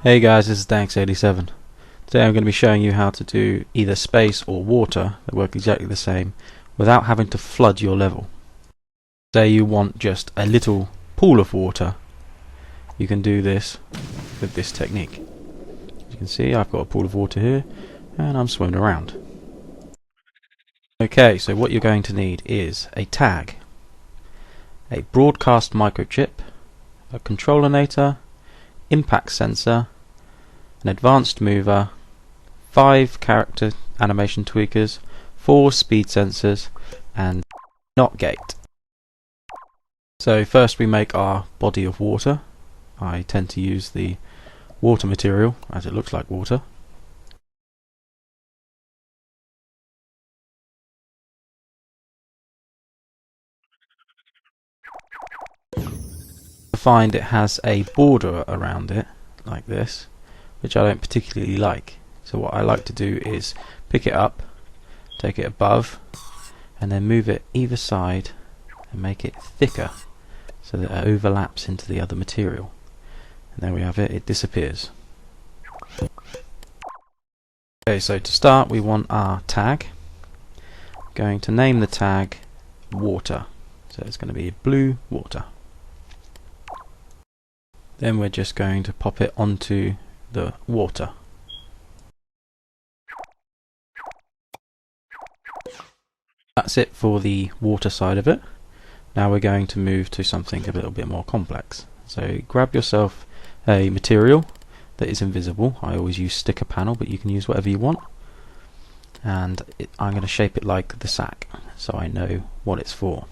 Hey guys, this is Danks87. Today I'm going to be showing you how to do either space or water that work exactly the same without having to flood your level. Say you want just a little pool of water, you can do this with this technique. As you can see, I've got a pool of water here and I'm swimming around. Okay, so what you're going to need is a tag, a broadcast microchip, a controllernator, impact sensor, an advanced mover, 5 character animation tweakers, 4 speed sensors, and not gate. So first we make our body of water. I tend to use the water material as it looks like water. I find it has a border around it like this, which I don't particularly like. So what I like to do is pick it up, take it above, and then move it either side and make it thicker so that it overlaps into the other material. And there we have it, it disappears. Okay, so to start we want our tag. I'm going to name the tag water. So it's going to be blue water. Then we're just going to pop it onto the water. That's it for the water side of it. Now we're going to move to something a little bit more complex. So grab yourself a material that is invisible. I always use sticker panel, but you can use whatever you want. And I'm going to shape it like the sack so I know what it's for.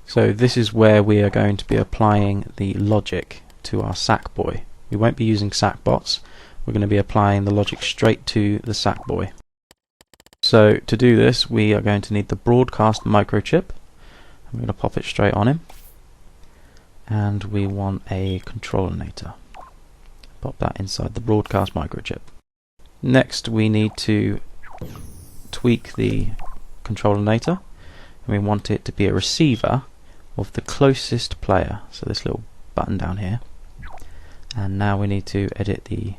So this is where we are going to be applying the logic to our sack boy. We won't be using sack bots. We're going to be applying the logic straight to the sack boy. So to do this we are going to need the broadcast microchip. I'm going to pop it straight on him. And we want a controllernator. Pop that inside the broadcast microchip. Next we need to tweak the controllernator. And we want it to be a receiver of the closest player. So this little button down here. And now we need to edit the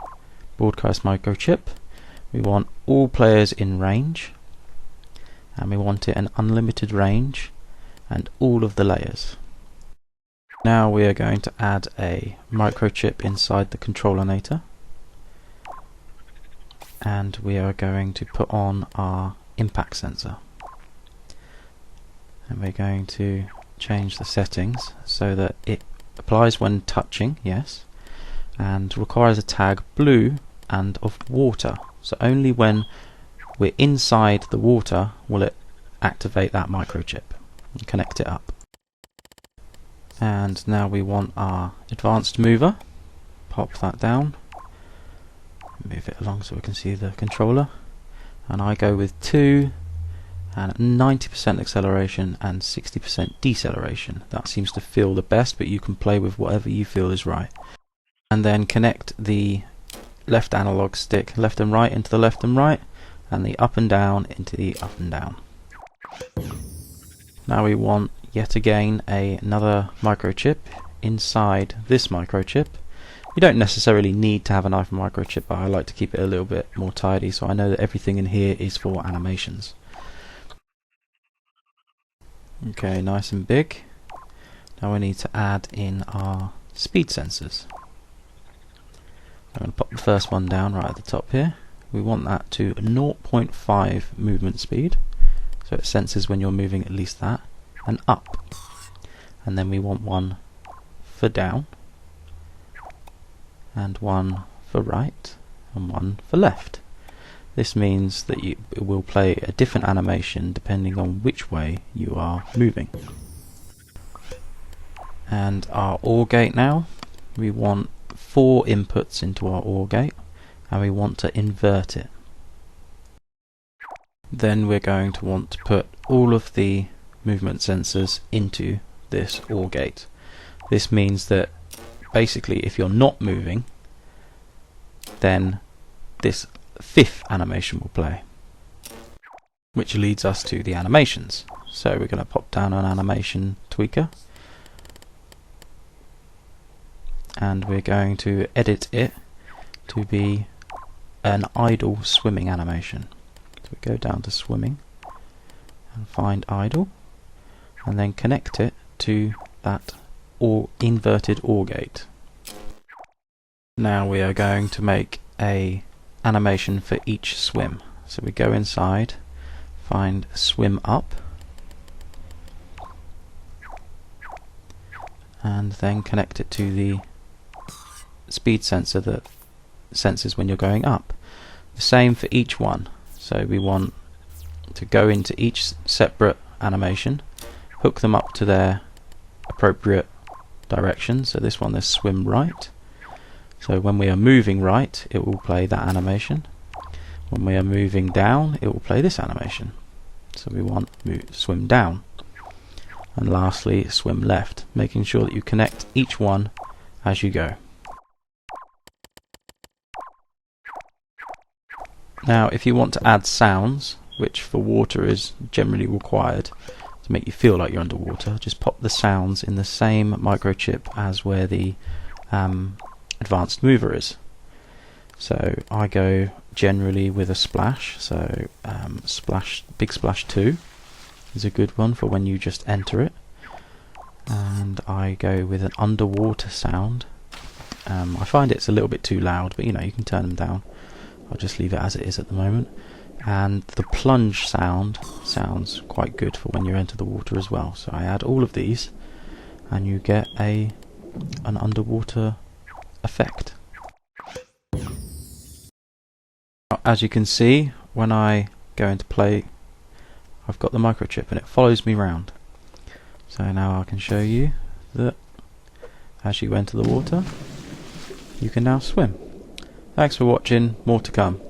broadcast microchip. We want all players in range, and we want it an unlimited range and all of the layers. Now we are going to add a microchip inside the controllernator, and we are going to put on our impact sensor, and we're going to change the settings so that it applies when touching, yes, and requires a tag blue and of water. So only when we're inside the water will it activate that microchip and connect it up. And now we want our advanced mover. Pop that down, move it along so we can see the controller, and I go with 2 and 90% acceleration and 60% deceleration. That seems to feel the best, but you can play with whatever you feel is right. And then connect the left analog stick left and right into the left and right, and the up and down into the up and down. Now we want yet again another microchip inside this microchip. You don't necessarily need to have an iPhone microchip, but I like to keep it a little bit more tidy so I know that everything in here is for animations. Okay, nice and big. Now we need to add in our speed sensors. I'm going to pop the first one down right at the top here. We want that to 0.5 movement speed, so it senses when you're moving at least that, and up. And then we want one for down, and one for right, and one for left. This means that it will play a different animation depending on which way you are moving. And our OR gate now, we want 4 inputs into our OR gate, and we want to invert it. Then we're going to want to put all of the movement sensors into this OR gate. This means that basically if you're not moving, then this 5th animation will play, which leads us to the animations. So we're going to pop down an animation tweaker, and we're going to edit it to be an idle swimming animation. So we go down to swimming and find idle, and then connect it to that inverted OR gate. Now we are going to make a animation for each swim. So we go inside, find swim up, and then connect it to the speed sensor that senses when you're going up. The same for each one. So we want to go into each separate animation, hook them up to their appropriate direction. So this one, there's swim right. So when we are moving right, it will play that animation. When we are moving down, it will play this animation. So we want swim down. And lastly, swim left, making sure that you connect each one as you go. Now, if you want to add sounds, which for water is generally required to make you feel like you're underwater, just pop the sounds in the same microchip as where the advanced mover is. So I go generally with a splash, so Big Splash 2 is a good one for when you just enter it, and I go with an underwater sound. I find it's a little bit too loud, but you know, you can turn them down. I'll just leave it as it is at the moment. And the plunge sound sounds quite good for when you enter the water as well. So I add all of these and you get an underwater effect. As you can see, when I go into play, I've got the microchip and it follows me around. So now I can show you that as you enter the water, you can now swim. Thanks for watching, more to come.